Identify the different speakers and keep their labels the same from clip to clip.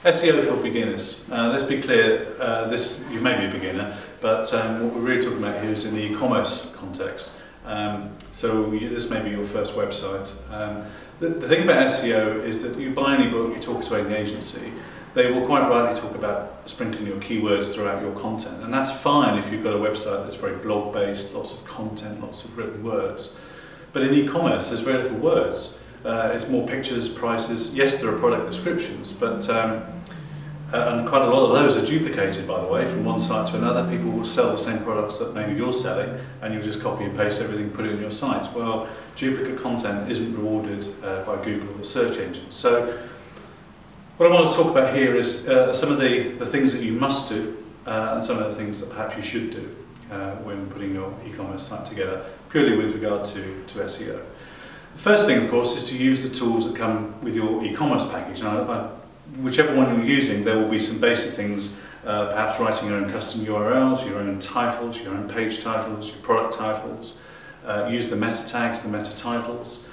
Speaker 1: SEO for beginners. Let's be clear, you may be a beginner, but what we're really talking about here is in the e-commerce context. This may be your first website. The thing about SEO is that you buy any book, you talk to any agency, they will quite rightly talk about sprinkling your keywords throughout your content, and that's fine if you've got a website that's very blog based, lots of content, lots of written words. But in e-commerce there's very little words. It's more pictures, prices. Yes, there are product descriptions, but and quite a lot of those are duplicated, by the way, from one site to another. People will sell the same products that maybe you're selling, and you'll just copy and paste everything, put it on your site. Well, duplicate content isn't rewarded by Google or the search engine. So what I want to talk about here is some of the things that you must do and some of the things that perhaps you should do when putting your e-commerce site together, purely with regard to SEO. The first thing, of course, is to use the tools that come with your e-commerce package. Now, whichever one you're using, there will be some basic things, perhaps writing your own custom URLs, your own titles, your own page titles, your product titles. Use the meta tags, the meta titles.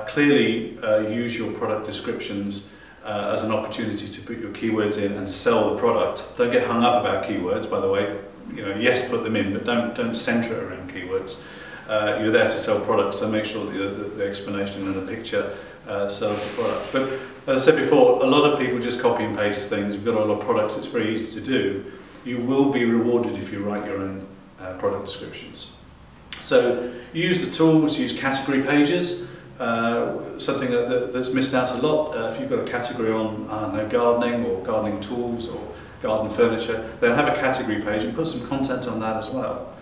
Speaker 1: Clearly use your product descriptions as an opportunity to put your keywords in and sell the product. Don't get hung up about keywords, by the way. Yes, put them in, but don't centre it around keywords. You're there to sell products, so make sure that the explanation and the picture sells the product. But as I said before, a lot of people just copy and paste things. We've got a lot of products, it's very easy to do. You will be rewarded if you write your own product descriptions. So use the tools, use category pages, something that's missed out a lot. If you've got a category on gardening or gardening tools or garden furniture, then have a category page and put some content on that as well.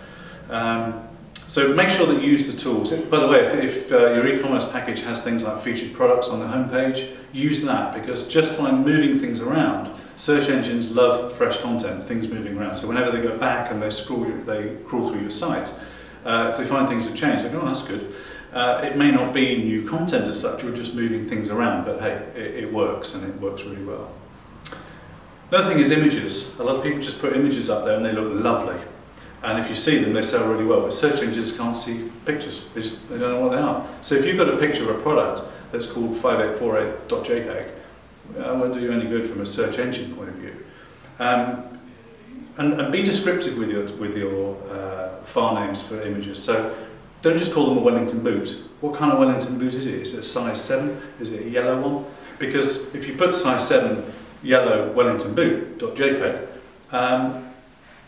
Speaker 1: So make sure that you use the tools. By the way, if your e-commerce package has things like featured products on the homepage, use that, because just by moving things around, search engines love fresh content, things moving around. So whenever they go back and they crawl through your site, if they find things have changed, they go, oh, that's good. It may not be new content as such, you're just moving things around, but hey, it works, and it works really well. Another thing is images. A lot of people just put images up there and they look lovely. And if you see them, they sell really well, but search engines can't see pictures. They don't know what they are. So if you've got a picture of a product that's called 5848.jpg, it won't do you any good from a search engine point of view. And be descriptive with your file names for images. So don't just call them a Wellington boot. What kind of Wellington boot is it? Is it a size 7? Is it a yellow one? Because if you put size 7 yellow Wellington boot.jpg,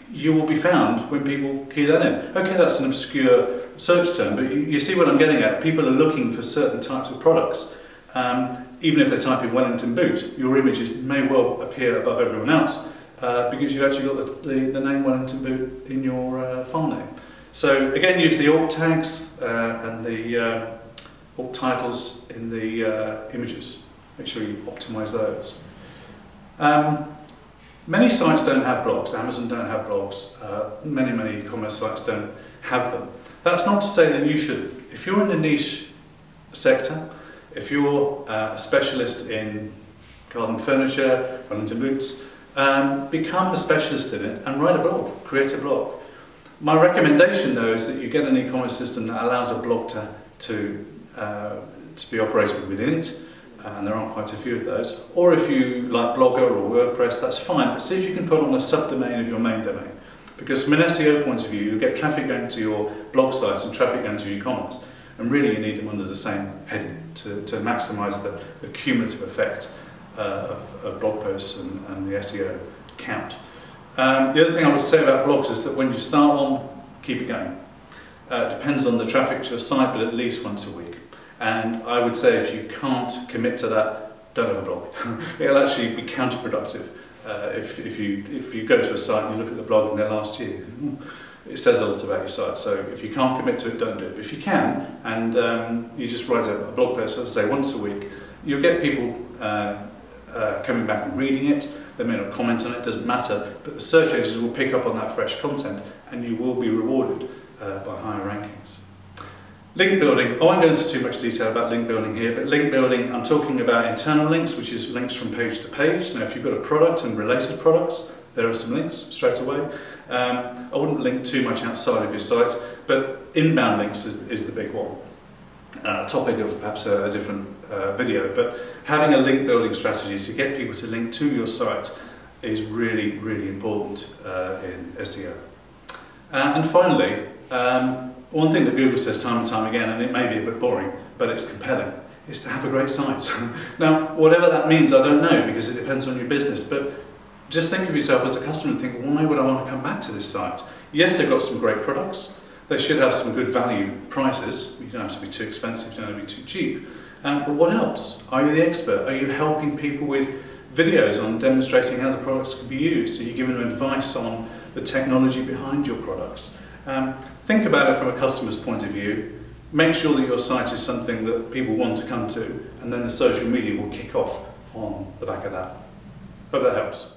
Speaker 1: you will be found when people key that in. Okay, that's an obscure search term, but you see what I'm getting at. People are looking for certain types of products. Even if they type in Wellington boot, your images may well appear above everyone else because you've actually got the name Wellington boot in your file name. So again, use the alt tags and the alt titles in the images. Make sure you optimise those. Many sites don't have blogs. Amazon don't have blogs. Many e-commerce sites don't have them. That's not to say that you should. If you're in a niche sector, if you're a specialist in garden furniture, Wellington boots, become a specialist in it and write a blog, create a blog. My recommendation though is that you get an e-commerce system that allows a blog to be operated within it. And there aren't quite a few of those. Or if you like Blogger or WordPress, that's fine, but see if you can put on a subdomain of your main domain. Because from an SEO point of view, you get traffic going to your blog sites and traffic going to your e-commerce. And really you need them under the same heading to maximise the cumulative effect of blog posts and the SEO count. The other thing I would say about blogs is that when you start one, keep it going. It depends on the traffic to your site, but at least once a week. And I would say if you can't commit to that, don't have a blog. It'll actually be counterproductive. If you go to a site and you look at the blog in their last year, it says a lot about your site. So if you can't commit to it, don't do it. But if you can, and you just write a blog post, as I say, once a week, you'll get people coming back and reading it. They may not comment on it, doesn't matter, but the search engines will pick up on that fresh content and you will be rewarded by higher rankings. Link building. I won't go into too much detail about link building here, but link building, I'm talking about internal links, which is links from page to page. Now, if you've got a product and related products, there are some links straight away. I wouldn't link too much outside of your site, but inbound links is the big one. topic of perhaps a different video, but having a link building strategy to get people to link to your site is really, really important in SEO. And finally, one thing that Google says time and time again, and it may be a bit boring, but it's compelling, is to have a great site. Now, whatever that means, I don't know, because it depends on your business, but just think of yourself as a customer and think, why would I want to come back to this site? Yes, they've got some great products. They should have some good value prices. You don't have to be too expensive, you don't have to be too cheap. But what else? Are you the expert? Are you helping people with videos on demonstrating how the products can be used? Are you giving them advice on the technology behind your products? Think about it from a customer's point of view. Make sure that your site is something that people want to come to, and then the social media will kick off on the back of that. Hope that helps.